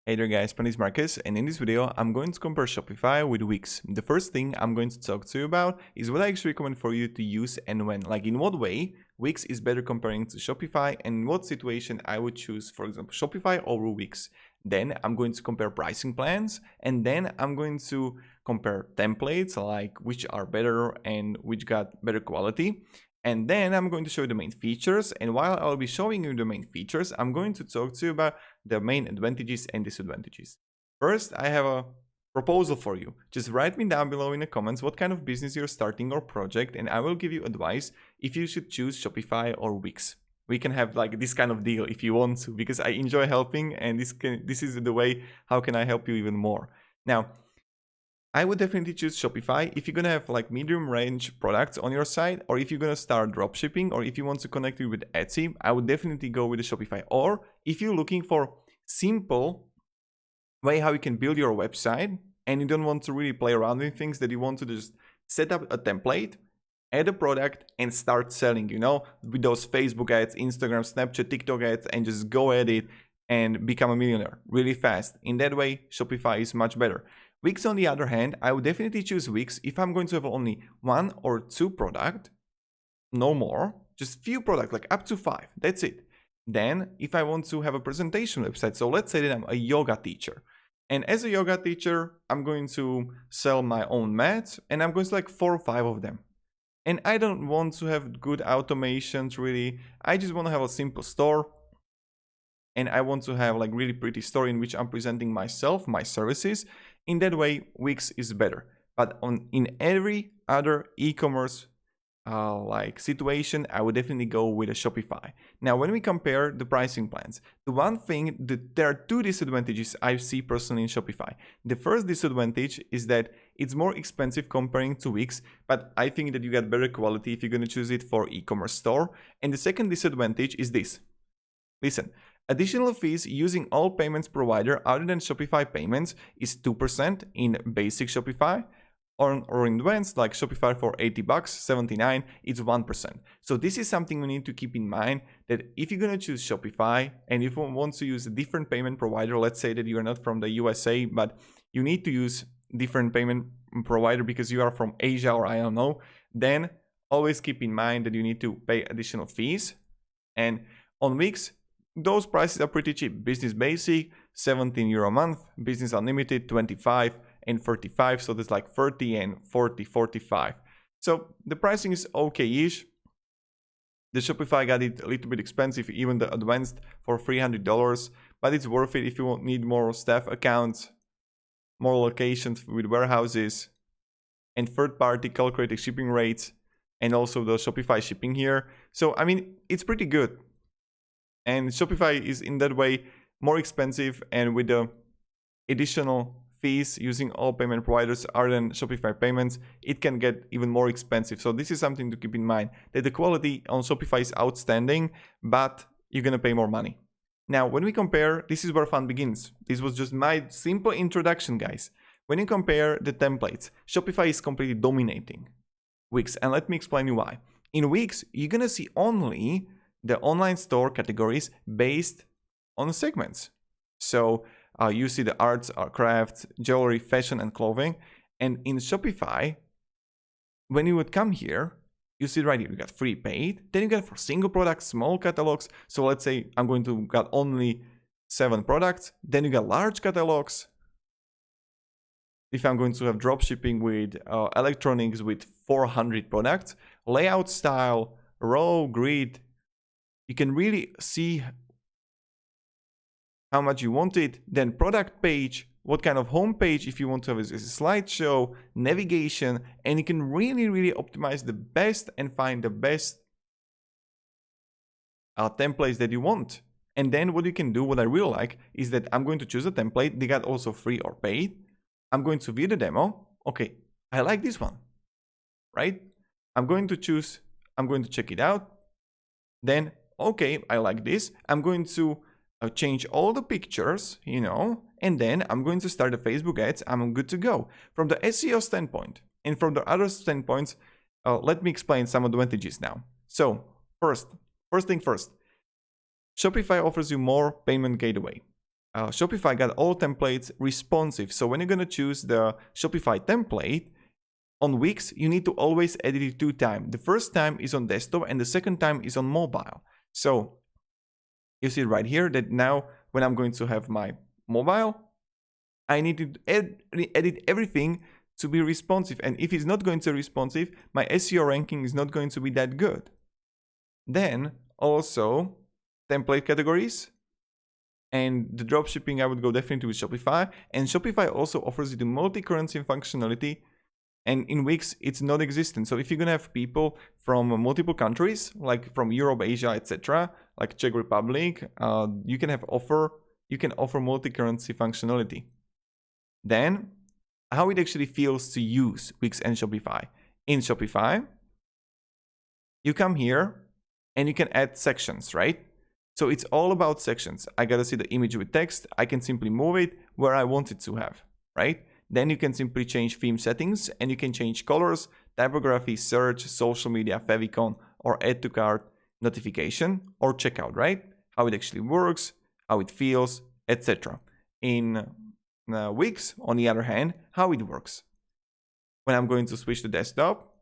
Hey there guys, my name is Marcus, and in this video I'm going to compare Shopify with Wix. The first thing I'm going to talk to you about is what I actually recommend for you to use and when. Like in what way Wix is better comparing to Shopify and in what situation I would choose, for example, Shopify over Wix. Then I'm going to compare pricing plans, and then I'm going to compare templates, like which are better and which got better quality. And then I'm going to show you the main features, and while I'll be showing you the main features, I'm going to talk to you about the main advantages and disadvantages. First, I have a proposal for you. Just write me down below in the comments what kind of business you're starting or project, and I will give you advice if you should choose Shopify or Wix. We can have like this kind of deal if you want to, because I enjoy helping, and this is the way how can I help you even more. Now, I would definitely choose Shopify if you're gonna have like medium range products on your site, or if you're gonna start dropshipping, or if you want to connect it with Etsy. I would definitely go with the Shopify. Or if you're looking for simple way how you can build your website and you don't want to really play around with things, that you want to just set up a template, add a product and start selling, with those Facebook ads, Instagram, Snapchat, TikTok ads, and just go at it and become a millionaire really fast. In that way, Shopify is much better. Wix, on the other hand, I would definitely choose Wix if I'm going to have only one or two products, no more, just few products, like up to 5, that's it. Then, if I want to have a presentation website, so let's say that I'm a yoga teacher, and as a yoga teacher, I'm going to sell my own mats, and I'm going to like 4 or 5 of them. And I don't want to have good automations really, I just want to have a simple store, and I want to have like really pretty store in which I'm presenting myself, my services. In that way, Wix is better. But in every other e-commerce like situation, I would definitely go with a Shopify. Now, when we compare the pricing plans, the one thing that there are 2 disadvantages I see personally in Shopify. The first disadvantage is that it's more expensive comparing to Wix, but I think that you get better quality if you're going to choose it for e-commerce store. And the second disadvantage is this. Listen, additional fees using all payments provider other than Shopify payments is 2% in basic Shopify, or in advanced like Shopify for $80, $79, it's 1%. So this is something we need to keep in mind, that if you're going to choose Shopify and if you want to use a different payment provider, let's say that you're not from the USA, but you need to use different payment provider because you are from Asia or I don't know, then always keep in mind that you need to pay additional fees. And on Wix, those prices are pretty cheap. Business Basic, €17 a month. Business Unlimited, 25 and 35. So there's like 30 and 40, 45. So the pricing is okay-ish. The Shopify got it a little bit expensive, even the advanced for $300, but it's worth it if you need more staff accounts, more locations with warehouses, and third-party calculated shipping rates, and also the Shopify shipping here. So, I mean, it's pretty good. And Shopify is in that way more expensive, and with the additional fees using all payment providers other than Shopify payments, it can get even more expensive. So this is something to keep in mind, that the quality on Shopify is outstanding, but you're gonna pay more money. Now, when we compare, this is where fun begins. This was just my simple introduction, guys. When you compare the templates, Shopify is completely dominating Wix, and let me explain you why. In Wix, you're gonna see only the online store categories based on segments. So you see the arts, crafts, jewelry, fashion, and clothing. And in Shopify, when you would come here, you see right here, you got free paid. Then you got for single products, small catalogs. So let's say I'm going to got only 7 products. Then you got large catalogs. If I'm going to have drop shipping with electronics with 400 products, layout style, row, grid, you can really see how much you want it. Then product page, what kind of home page, if you want to have a slideshow, navigation, and you can really optimize the best and find the best templates that you want. And then what you can do, what I really like, is that I'm going to choose a template. They got also free or paid. I'm going to view the demo. Okay, I like this one, right? I'm going to check it out. Then, okay, I like this. I'm going to change all the pictures, and then I'm going to start the Facebook ads. I'm good to go. From the SEO standpoint and from the other standpoints, let me explain some advantages now. So first thing first, Shopify offers you more payment gateway. Shopify got all templates responsive. So when you're gonna choose the Shopify template, on Wix, you need to always edit it 2 times. The first time is on desktop and the second time is on mobile. So you see right here that now when I'm going to have my mobile, I need to edit everything to be responsive. And if it's not going to be responsive, my SEO ranking is not going to be that good. Then also template categories and the dropshipping, I would go definitely with Shopify. And Shopify also offers you the multi-currency functionality. And in Wix, it's not existent. So if you're gonna have people from multiple countries, like from Europe, Asia, etc., like Czech Republic, you can offer multi-currency functionality. Then, how it actually feels to use Wix and Shopify. In Shopify, you come here and you can add sections, right? So it's all about sections. I gotta see the image with text. I can simply move it where I want it to have, right? Then you can simply change theme settings and you can change colors, typography, search, social media, favicon, or add to cart, notification, or checkout, right? How it actually works, how it feels, etc. In Wix, on the other hand, how it works. When I'm going to switch to desktop.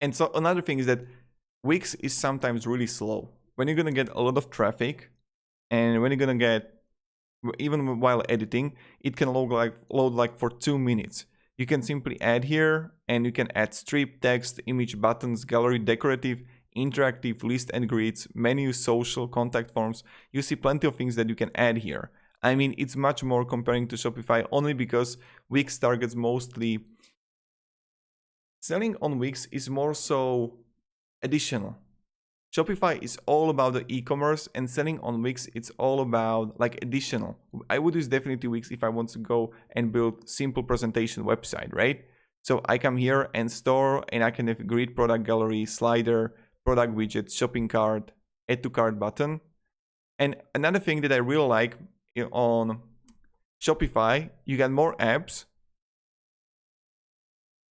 And so another thing is that Wix is sometimes really slow. When you're gonna get a lot of traffic and when you're gonna get, even while editing, it can load like for 2 minutes. You can simply add here and you can add strip, text, image, buttons, gallery, decorative, interactive, list and grids, menu, social, contact forms. You see plenty of things that you can add here. I mean, it's much more comparing to Shopify only because Wix targets mostly. Selling on Wix is more so additional. Shopify is all about the e-commerce and selling on Wix, it's all about like additional. I would use definitely Wix if I want to go and build simple presentation website, right? So I come here and store and I can have grid, product gallery, slider, product widget, shopping cart, add to cart button. And another thing that I really like on Shopify, you got more apps.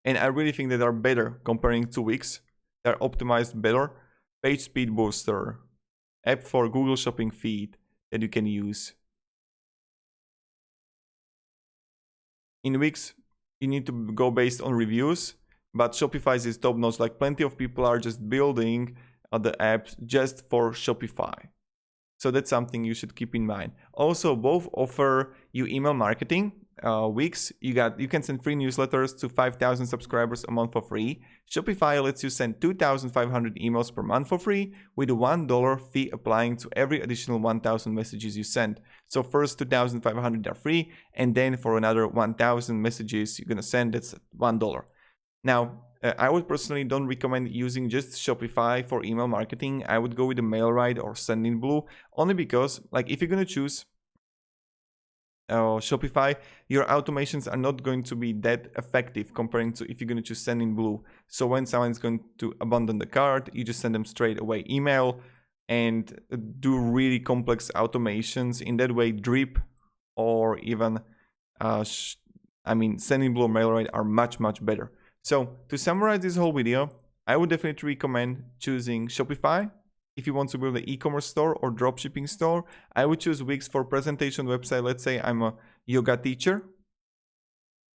And I really think that they are better comparing to Wix. They're optimized better. Page speed booster, app for Google Shopping feed that you can use. In Wix, you need to go based on reviews, but Shopify is top notch. Like plenty of people are just building the apps just for Shopify. So that's something you should keep in mind. Also, both offer you email marketing. Wix, you can send free newsletters to 5,000 subscribers a month for free. Shopify lets you send 2,500 emails per month for free with a $1 fee applying to every additional 1,000 messages you send. So first 2,500 are free, and then for another 1,000 messages you're gonna send, that's $1. Now, I would personally don't recommend using just Shopify for email marketing. I would go with the MailRite or Sendinblue, only because like if you're gonna choose Shopify, your automations are not going to be that effective comparing to if you're going to choose Sendinblue. So when someone's going to abandon the cart, you just send them straight away email and do really complex automations. In that way, Drip or even Sendinblue or MailRite are much better. So to summarize this whole video, I would definitely recommend choosing Shopify. If you want to build an e-commerce store or dropshipping store, I would choose Wix for presentation website. Let's say I'm a yoga teacher.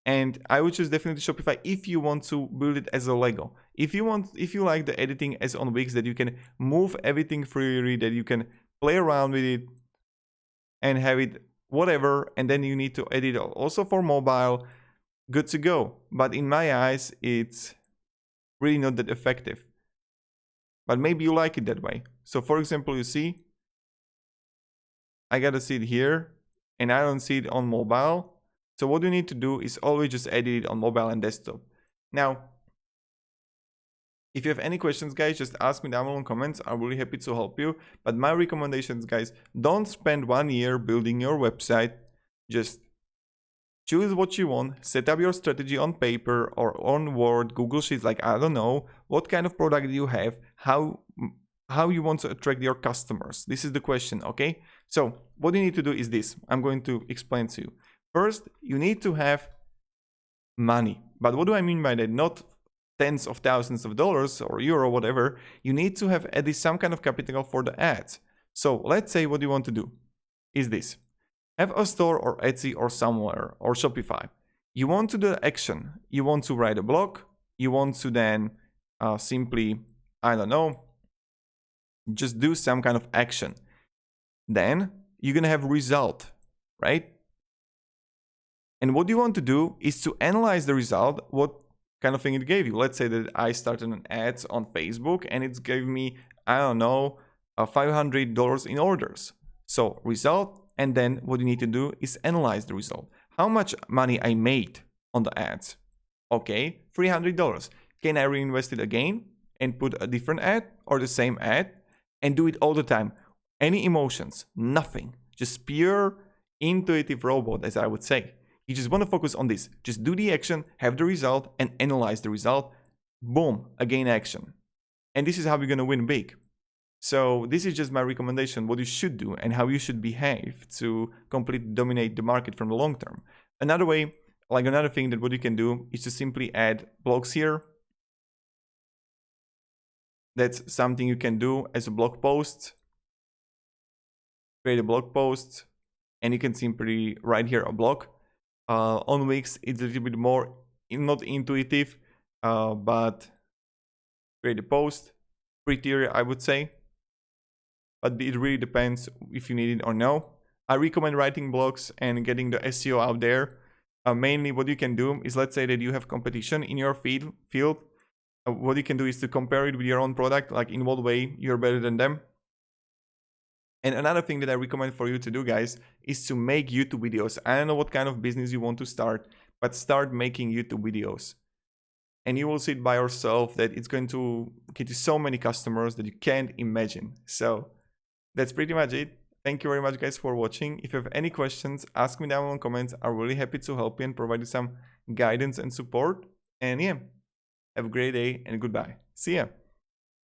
And I would choose definitely Shopify if you want to build it as a Lego. If you like the editing as on Wix, that you can move everything freely, that you can play around with it and have it whatever, and then you need to edit also for mobile, good to go. But in my eyes, it's really not that effective. But maybe you like it that way. So for example, you see, I gotta see it here and I don't see it on mobile. So what you need to do is always just edit it on mobile and desktop. Now, if you have any questions, guys, just ask me down below in comments. I'm really happy to help you. But my recommendations, guys, don't spend 1 year building your website. Just choose what you want, set up your strategy on paper or on Word, Google Sheets, like I don't know, what kind of product you have, how you want to attract your customers. This is the question, okay? So what you need to do is this. I'm going to explain to you. First, you need to have money. But what do I mean by that? Not tens of thousands of dollars or euro, whatever. You need to have at least some kind of capital for the ads. So let's say what you want to do is this. Have a store or Etsy or somewhere or Shopify. You want to do the action. You want to write a blog. You want to then simply, I don't know, just do some kind of action. Then you're going to have result, right? And what you want to do is to analyze the result, what kind of thing it gave you. Let's say that I started an ad on Facebook and it's gave me, I don't know, $500 in orders. So result, and then what you need to do is analyze the result. How much money I made on the ads? Okay, $300. Can I reinvest it again and put a different ad or the same ad and do it all the time? Any emotions, nothing, just pure intuitive robot, as I would say. You just want to focus on this. Just do the action, have the result, and analyze the result. Boom, again action. And this is how you're going to win big. So this is just my recommendation, what you should do and how you should behave to completely dominate the market from the long term. Another way, like another thing that what you can do is to simply add blogs here. That's something you can do as a blog post. Create a blog post and you can simply write here a blog. On Wix, it's a little bit more, not intuitive, but create a post, prettier, I would say. But it really depends if you need it or no. I recommend writing blogs and getting the SEO out there. Mainly what you can do is, let's say that you have competition in your field. What you can do is to compare it with your own product, like in what way you're better than them. And another thing that I recommend for you to do, guys, is to make YouTube videos. I don't know what kind of business you want to start, but start making YouTube videos. And you will see it by yourself that it's going to get you so many customers that you can't imagine. So that's pretty much it. Thank you very much, guys, for watching. If you have any questions, ask me down in the comments. I'm really happy to help you and provide you some guidance and support. And yeah, have a great day and goodbye. See ya.